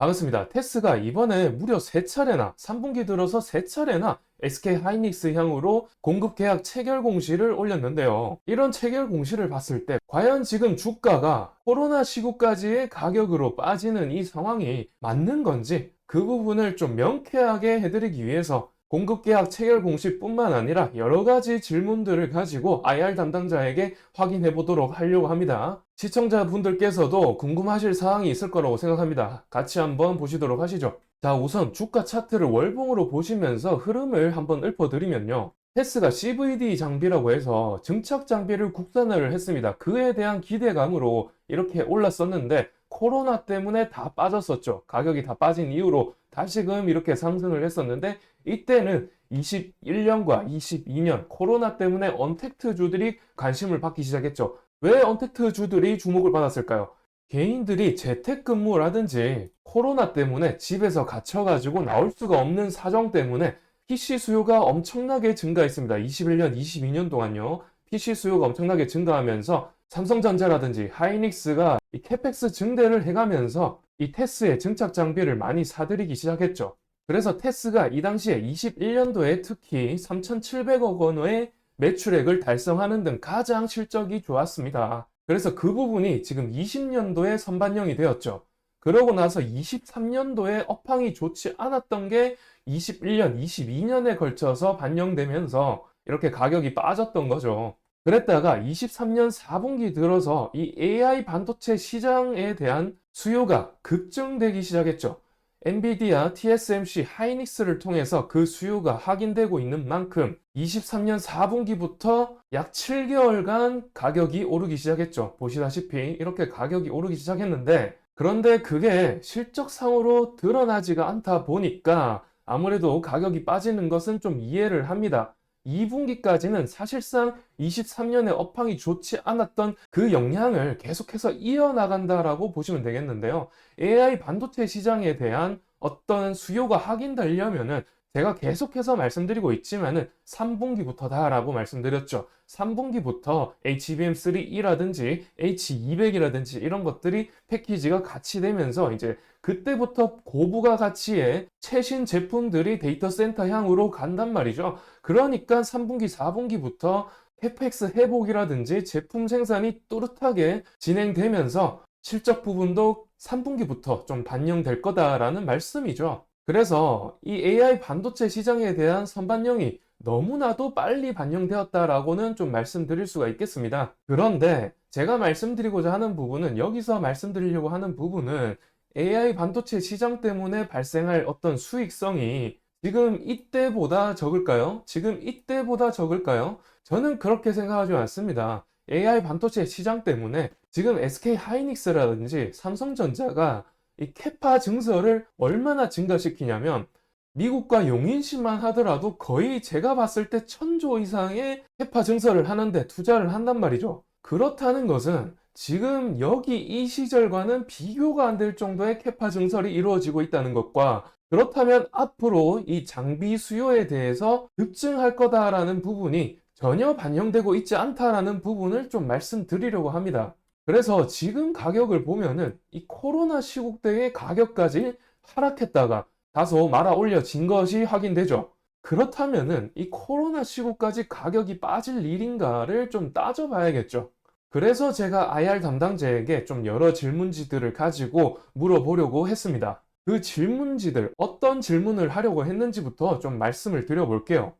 반갑습니다. 테스가 이번에 무려 3차례나, 3분기 들어서 3차례나 SK 하이닉스 향으로 공급 계약 체결 공시를 올렸는데요. 이런 체결 공시를 봤을 때 과연 지금 주가가 코로나 시국까지의 가격으로 빠지는 이 상황이 맞는 건지 그 부분을 좀 명쾌하게 해드리기 위해서 공급 계약 체결 공시뿐만 아니라 여러 가지 질문들을 가지고 IR 담당자에게 확인해 보도록 하려고 합니다. 시청자분들께서도 궁금하실 사항이 있을 거라고 생각합니다. 같이 한번 보시도록 하시죠. 자, 우선 주가 차트를 월봉으로 보시면서 흐름을 한번 읊어드리면요. 테스가 CVD 장비라고 해서 증착 장비를 국산화를 했습니다. 그에 대한 기대감으로 이렇게 올랐었는데 코로나 때문에 다 빠졌었죠. 가격이 다 빠진 이후로 다시금 이렇게 상승을 했었는데 이때는 21년과 22년 코로나 때문에 언택트주들이 관심을 받기 시작했죠. 왜 언택트주들이 주목을 받았을까요? 개인들이 재택근무라든지 코로나 때문에 집에서 갇혀가지고 나올 수가 없는 사정 때문에 PC 수요가 엄청나게 증가했습니다. 21년, 22년 동안요. PC 수요가 엄청나게 증가하면서 삼성전자라든지 하이닉스가 이 캐펙스 증대를 해가면서 이 테스의 증착 장비를 많이 사들이기 시작했죠. 그래서 테스가 이 당시에 21년도에 특히 3,700억 원의 매출액을 달성하는 등 가장 실적이 좋았습니다. 그래서 그 부분이 지금 20년도에 선반영이 되었죠. 그러고 나서 23년도에 업황이 좋지 않았던 게 21년, 22년에 걸쳐서 반영되면서 이렇게 가격이 빠졌던 거죠. 그랬다가 23년 4분기 들어서 이 AI 반도체 시장에 대한 수요가 급증되기 시작했죠. 엔비디아, TSMC, 하이닉스를 통해서 그 수요가 확인되고 있는 만큼 23년 4분기부터 약 7개월간 가격이 오르기 시작했죠. 보시다시피 이렇게 가격이 오르기 시작했는데 그런데 그게 실적상으로 드러나지가 않다 보니까 아무래도 가격이 빠지는 것은 좀 이해를 합니다. 2분기까지는 사실상 23년에 업황이 좋지 않았던 그 영향을 계속해서 이어나간다라고 보시면 되겠는데요. AI 반도체 시장에 대한 어떤 수요가 확인되려면은 제가 계속해서 말씀드리고 있지만은 3분기부터다라고 말씀드렸죠. 3분기부터 HBM3E라든지 H200이라든지 이런 것들이 패키지가 같이 되면서 이제 그때부터 고부가 가치의 최신 제품들이 데이터 센터 향으로 간단 말이죠. 그러니까 3분기, 4분기부터 캐펙스 회복이라든지 제품 생산이 또렷하게 진행되면서 실적 부분도 3분기부터 좀 반영될 거다라는 말씀이죠. 그래서 이 AI 반도체 시장에 대한 선반영이 너무나도 빨리 반영되었다라고는 좀 말씀드릴 수가 있겠습니다. 그런데 제가 말씀드리고자 하는 부분은 여기서 말씀드리려고 하는 부분은 AI 반도체 시장 때문에 발생할 어떤 수익성이 지금 이때보다 적을까요? 지금 이때보다 적을까요? 저는 그렇게 생각하지 않습니다. AI 반도체 시장 때문에 지금 SK 하이닉스라든지 삼성전자가 이 캐파 증설을 얼마나 증가시키냐면 미국과 용인시만 하더라도 거의 제가 봤을 때 1,000조 이상의 캐파 증설을 하는데 투자를 한단 말이죠. 그렇다는 것은 지금 여기 이 시절과는 비교가 안 될 정도의 캐파 증설이 이루어지고 있다는 것과 그렇다면 앞으로 이 장비 수요에 대해서 급증할 거다라는 부분이 전혀 반영되고 있지 않다라는 부분을 좀 말씀드리려고 합니다. 그래서 지금 가격을 보면은 이 코로나 시국 때의 가격까지 하락했다가 다소 말아 올려진 것이 확인되죠. 그렇다면은 이 코로나 시국까지 가격이 빠질 일인가를 좀 따져봐야겠죠. 그래서 제가 IR 담당자에게 좀 여러 질문지들을 가지고 물어보려고 했습니다. 그 질문지들, 어떤 질문을 하려고 했는지부터 좀 말씀을 드려볼게요.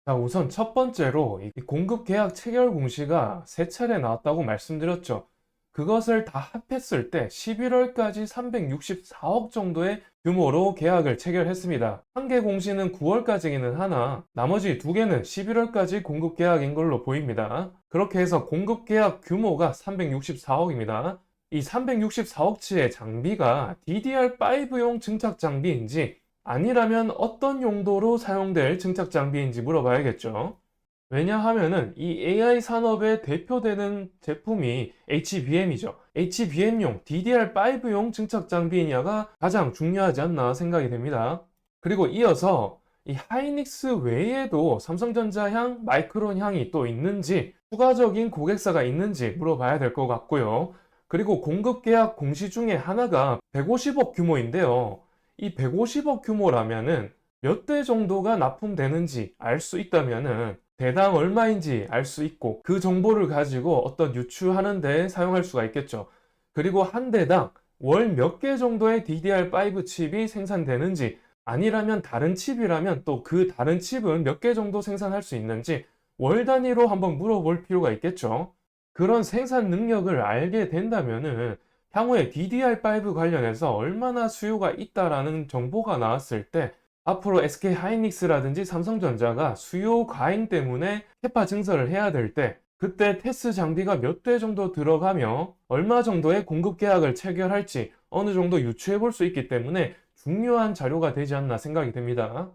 자, 우선 첫 번째로 이 공급 계약 체결 공시가 3차례 나왔다고 말씀드렸죠. 그것을 다 합했을 때 11월까지 364억 정도의 규모로 계약을 체결했습니다. 한 개 공시는 9월까지기는 하나 나머지 두 개는 11월까지 공급 계약인 걸로 보입니다. 그렇게 해서 공급 계약 규모가 364억입니다. 이 364억치의 장비가 DDR5용 증착 장비인지 아니라면 어떤 용도로 사용될 증착 장비인지 물어봐야겠죠. 왜냐하면은 이 AI 산업의 대표되는 제품이 HBM이죠. HBM용, DDR5용 증착 장비냐가 가장 중요하지 않나 생각이 됩니다. 그리고 이어서 이 하이닉스 외에도 삼성전자향, 마이크론향이 또 있는지 추가적인 고객사가 있는지 물어봐야 될 것 같고요. 그리고 공급 계약 공시 중에 하나가 150억 규모인데요. 이 150억 규모라면은 몇 대 정도가 납품되는지 알 수 있다면은 대당 얼마인지 알 수 있고 그 정보를 가지고 어떤 유추하는 데 사용할 수가 있겠죠. 그리고 한 대당 월 몇 개 정도의 DDR5 칩이 생산되는지, 아니라면 다른 칩이라면 또 그 다른 칩은 몇 개 정도 생산할 수 있는지 월 단위로 한번 물어볼 필요가 있겠죠. 그런 생산 능력을 알게 된다면은 향후에 DDR5 관련해서 얼마나 수요가 있다라는 정보가 나왔을 때 앞으로 SK 하이닉스라든지 삼성전자가 수요 과잉 때문에 캐파 증설을 해야 될 때 그때 테스 장비가 몇 대 정도 들어가며 얼마 정도의 공급 계약을 체결할지 어느 정도 유추해 볼 수 있기 때문에 중요한 자료가 되지 않나 생각이 됩니다.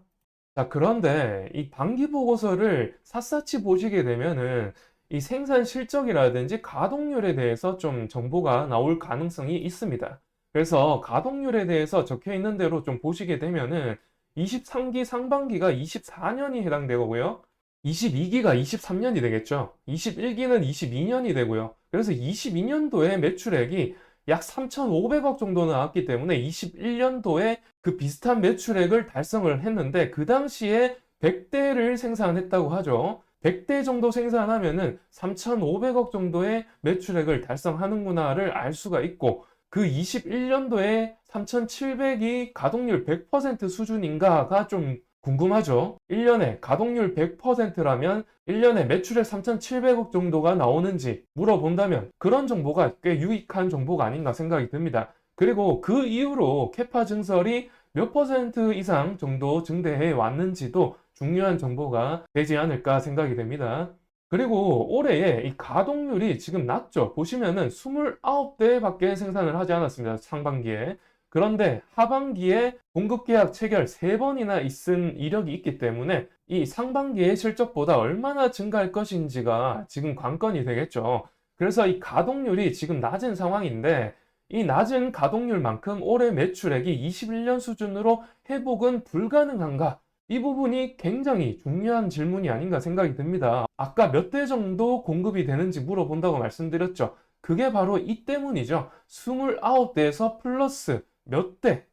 자, 그런데 이 반기 보고서를 샅샅이 보시게 되면은 이 생산 실적이라든지 가동률에 대해서 좀 정보가 나올 가능성이 있습니다. 그래서 가동률에 대해서 적혀 있는 대로 좀 보시게 되면은 23기 상반기가 24년이 해당되고요. 22기가 23년이 되겠죠. 21기는 22년이 되고요. 그래서 22년도에 매출액이 약 3,500억 정도 나왔기 때문에 21년도에 그 비슷한 매출액을 달성을 했는데 그 당시에 100대를 생산했다고 하죠. 100대 정도 생산하면은 3,500억 정도의 매출액을 달성하는구나를 알 수가 있고, 그 21년도에 3,700이 가동률 100% 수준인가가 좀 궁금하죠. 1년에 가동률 100%라면 1년에 매출액 3,700억 정도가 나오는지 물어본다면 그런 정보가 꽤 유익한 정보가 아닌가 생각이 듭니다. 그리고 그 이후로 캐파 증설이 몇 퍼센트 이상 정도 증대해 왔는지도 중요한 정보가 되지 않을까 생각이 됩니다. 그리고 올해에 이 가동률이 지금 낮죠. 보시면은 29대밖에 생산을 하지 않았습니다. 상반기에. 그런데 하반기에 공급 계약 체결 3번이나 있은 이력이 있기 때문에 이 상반기의 실적보다 얼마나 증가할 것인지가 지금 관건이 되겠죠. 그래서 이 가동률이 지금 낮은 상황인데 이 낮은 가동률만큼 올해 매출액이 21년 수준으로 회복은 불가능한가? 이 부분이 굉장히 중요한 질문이 아닌가 생각이 듭니다. 아까 몇 대 정도 공급이 되는지 물어본다고 말씀드렸죠. 그게 바로 이 때문이죠. 29대에서 플러스 몇 대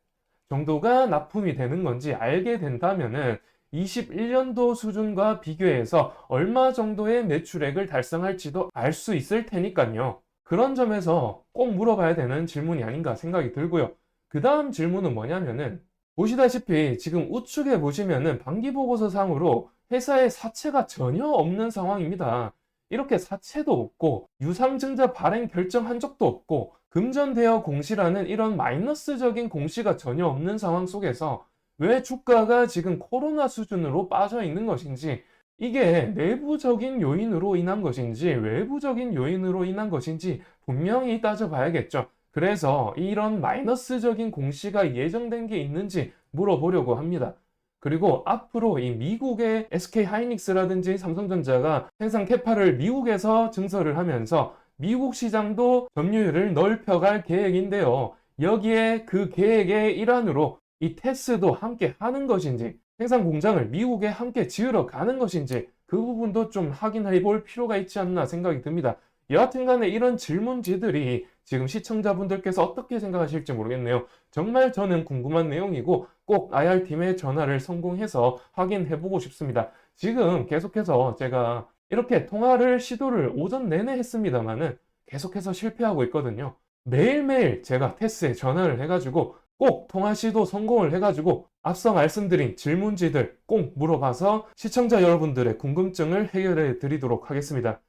정도가 납품이 되는 건지 알게 된다면은 21년도 수준과 비교해서 얼마 정도의 매출액을 달성할지도 알 수 있을 테니까요. 그런 점에서 꼭 물어봐야 되는 질문이 아닌가 생각이 들고요. 그 다음 질문은 뭐냐면은 보시다시피 지금 우측에 보시면은 반기보고서 상으로 회사의 사채가 전혀 없는 상황입니다. 이렇게 사채도 없고 유상증자 발행 결정한 적도 없고 금전대여 공시라는 이런 마이너스적인 공시가 전혀 없는 상황 속에서 왜 주가가 지금 코로나 수준으로 빠져 있는 것인지, 이게 내부적인 요인으로 인한 것인지 외부적인 요인으로 인한 것인지 분명히 따져봐야겠죠. 그래서 이런 마이너스적인 공시가 예정된 게 있는지 물어보려고 합니다. 그리고 앞으로 이 미국의 SK 하이닉스라든지 삼성전자가 생산 캐파를 미국에서 증설을 하면서 미국 시장도 점유율을 넓혀갈 계획인데요. 여기에 그 계획의 일환으로 이 테스도 함께 하는 것인지, 생산 공장을 미국에 함께 지으러 가는 것인지 그 부분도 좀 확인해 볼 필요가 있지 않나 생각이 듭니다. 여하튼 간에 이런 질문지들이 지금 시청자분들께서 어떻게 생각하실지 모르겠네요. 정말 저는 궁금한 내용이고 꼭 IR팀에 전화를 성공해서 확인해 보고 싶습니다. 지금 계속해서 제가 이렇게 통화를 시도를 오전 내내 했습니다만은 계속해서 실패하고 있거든요. 매일매일 제가 테스에 전화를 해가지고 꼭 통화 시도 성공을 해가지고 앞서 말씀드린 질문지들 꼭 물어봐서 시청자 여러분들의 궁금증을 해결해 드리도록 하겠습니다.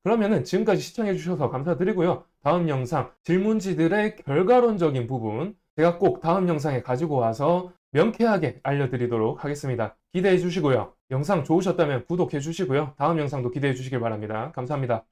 그러면은 지금까지 시청해 주셔서 감사드리고요. 다음 영상 질문지들의 결과론적인 부분 제가 꼭 다음 영상에 가지고 와서 명쾌하게 알려드리도록 하겠습니다. 기대해 주시고요. 영상 좋으셨다면 구독해 주시고요. 다음 영상도 기대해 주시길 바랍니다. 감사합니다.